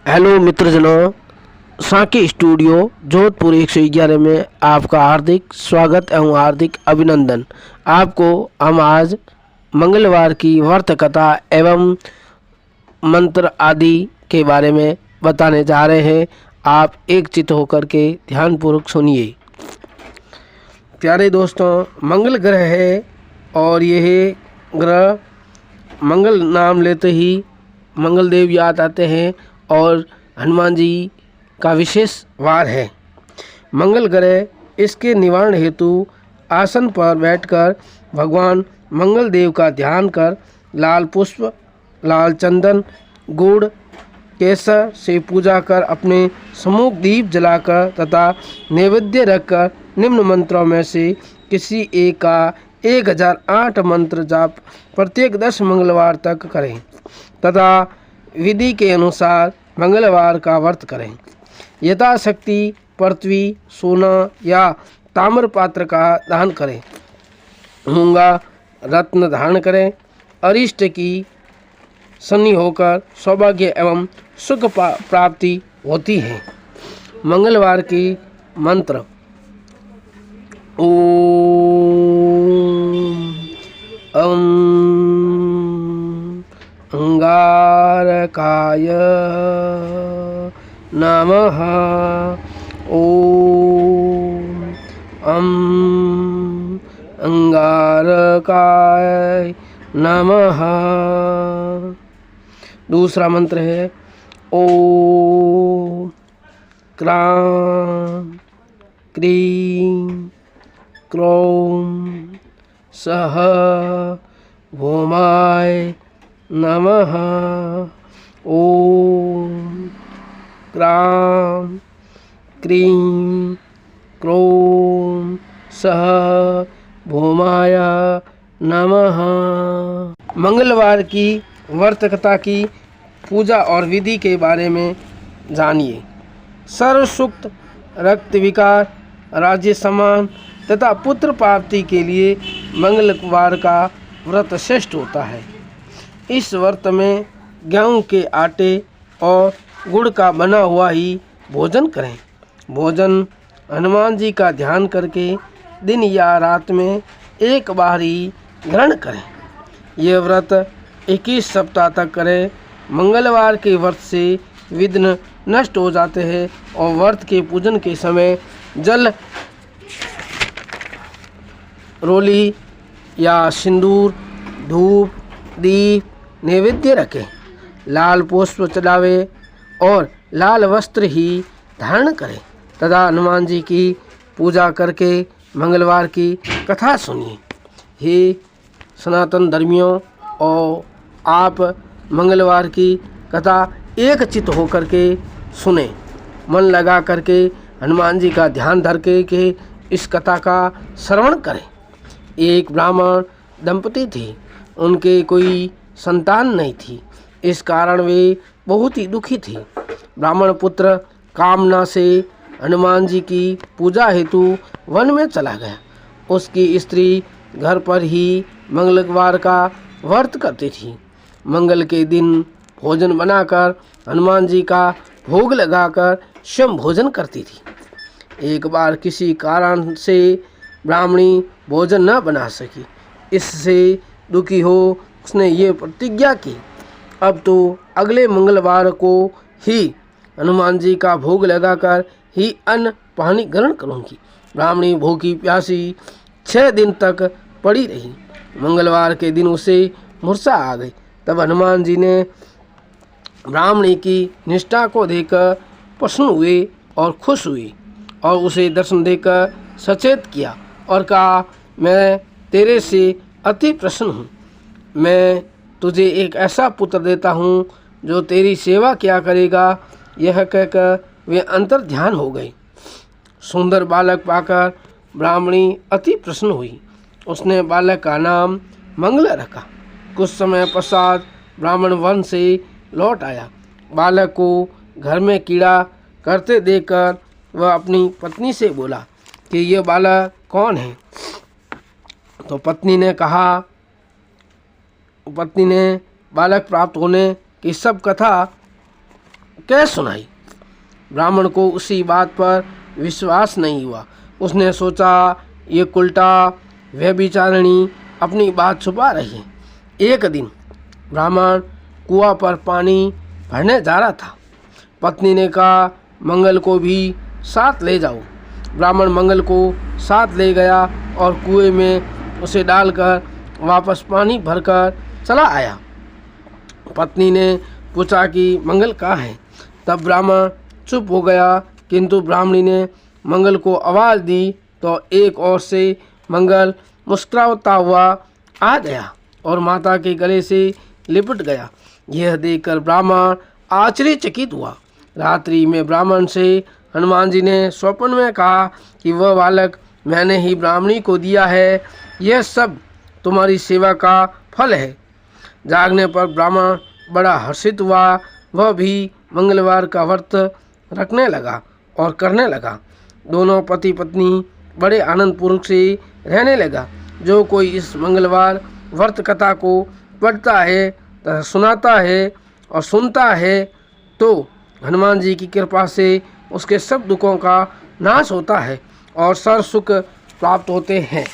Hello मित्रजनों, साकी studio Jodhpur 111 में आपका हार्दिक स्वागत एवं हार्दिक अभिनंदन। आपको हम आज मंगलवार की व्रत कथा एवं मंत्र आदि के बारे में बताने जा रहे हैं। आप एक चित्त होकर के ध्यानपूर्वक सुनिए। प्यारे दोस्तों, मंगल ग्रह है और यह ग्रह मंगल नाम लेते ही मंगल देव याद आते हैं और हनुमान जी का विशेष वार है। मंगल ग्रह इसके निवारण हेतु आसन पर बैठकर भगवान मंगल देव का ध्यान कर लाल पुष्प, लाल चंदन, गुड़, केसर से पूजा कर अपने सम्मुख दीप जलाकर तथा नैवेद्य रखकर निम्न मंत्रों में से किसी एक का 1008 मंत्र जाप प्रत्येक 10 मंगलवार तक करें तथा विधि के अनुसार मंगलवार का व्रत करें। यथाशक्ति पृथ्वी, सोना या ताम्र पात्र का दान करें। मूंगा रत्न धारण करें। अरिष्ट की शनि होकर सौभाग्य एवं सुख प्राप्ति होती है। मंगलवार की मंत्र ओम अंगारकाय नमः। ओम अंगारकाय नमः। दूसरा मंत्र है ओम क्रां क्रीं क्रों सः भौमाय नमः। ओम क्रां क्रीं क्रों सः भौमाय नमः। मंगलवार की व्रत कथा की पूजा और विधि के बारे में जानिए। सर्व सुक्त, रक्त विकार, राज्य सम्मान तथा पुत्र प्राप्ति के लिए मंगलवार का व्रत श्रेष्ठ होता है। इस व्रत में गेहूं के आटे और गुड़ का बना हुआ ही भोजन करें। भोजन हनुमान जी का ध्यान करके दिन या रात में एक बार ही ग्रहण करें। यह व्रत 21 सप्ताह तक करें। मंगलवार के व्रत से विघ्न नष्ट हो जाते हैं और व्रत के पूजन के समय जल, रोली या सिंदूर, धूप, दीप नैवेद्य रखें। लाल पुष्प चढ़ावे और लाल वस्त्र ही धारण करें तथा हनुमान जी की पूजा करके मंगलवार की कथा सुनिए। हे सनातन धर्मियों, और आप मंगलवार की कथा एक चित्त होकर के सुने। मन लगा करके हनुमान जी का ध्यान धर के इस कथा का श्रवण करें। एक ब्राह्मण दंपति थे, उनके कोई संतान नहीं थी। इस कारण वे बहुत ही दुखी थे। ब्राह्मण पुत्र कामना से हनुमान जी की पूजा हेतु वन में चला गया। उसकी स्त्री घर पर ही मंगलवार का व्रत करती थी। मंगल के दिन भोजन बनाकर हनुमान जी का भोग लगाकर स्वयं भोजन करती थी। एक बार किसी कारण से ब्राह्मणी भोजन न बना सकी। इससे दुखी हो उसने ये प्रतिज्ञा की, अब तो अगले मंगलवार को ही हनुमान जी का भोग लगाकर ही अन्न पानी ग्रहण करूंगी। ब्राह्मणी भूखी प्यासी 6 दिन तक पड़ी रही। मंगलवार के दिन उसे मूर्छा आ गई। तब हनुमान जी ने ब्राह्मणी की निष्ठा को देखकर प्रसन्न हुए और खुश हुए और उसे दर्शन देकर सचेत किया और कहा, मैं तेरे से अति प्रसन्न हूँ। मैं तुझे एक ऐसा पुत्र देता हूँ जो तेरी सेवा किया करेगा। यह कहकर वे अंतर ध्यान हो गए। सुंदर बालक पाकर ब्राह्मणी अति प्रसन्न हुई। उसने बालक का नाम मंगल रखा। कुछ समय पश्चात ब्राह्मण वन से लौट आया। बालक को घर में कीड़ा करते देखकर वह अपनी पत्नी से बोला कि यह बालक कौन है। तो पत्नी ने बालक प्राप्त होने की सब कथा कह सुनाई। ब्राह्मण को उसी बात पर विश्वास नहीं हुआ। उसने सोचा ये उल्टा व्यभिचारिणी अपनी बात छुपा रही है। एक दिन ब्राह्मण कुआं पर पानी भरने जा रहा था। पत्नी ने कहा मंगल को भी साथ ले जाओ। ब्राह्मण मंगल को साथ ले गया और कुएं में उसे डालकर वापस पानी भरकर चला आया। पत्नी ने पूछा कि मंगल कहाँ है। तब ब्राह्मण चुप हो गया, किंतु ब्राह्मणी ने मंगल को आवाज़ दी तो एक ओर से मंगल मुस्कुराता हुआ आ गया और माता के गले से लिपट गया। यह देखकर ब्राह्मण आश्चर्यचकित हुआ। रात्रि में ब्राह्मण से हनुमान जी ने स्वप्न में कहा कि वह बालक मैंने ही ब्राह्मणी को दिया है, यह सब तुम्हारी सेवा का फल है। जागने पर ब्राह्मण बड़ा हर्षित हुआ। वह भी मंगलवार का व्रत रखने लगा और करने लगा। दोनों पति पत्नी बड़े आनंदपूर्वक से रहने लगा। जो कोई इस मंगलवार व्रत कथा को पढ़ता है तथा सुनाता है और सुनता है तो हनुमान जी की कृपा से उसके सब दुखों का नाश होता है और सर्व सुख प्राप्त होते हैं।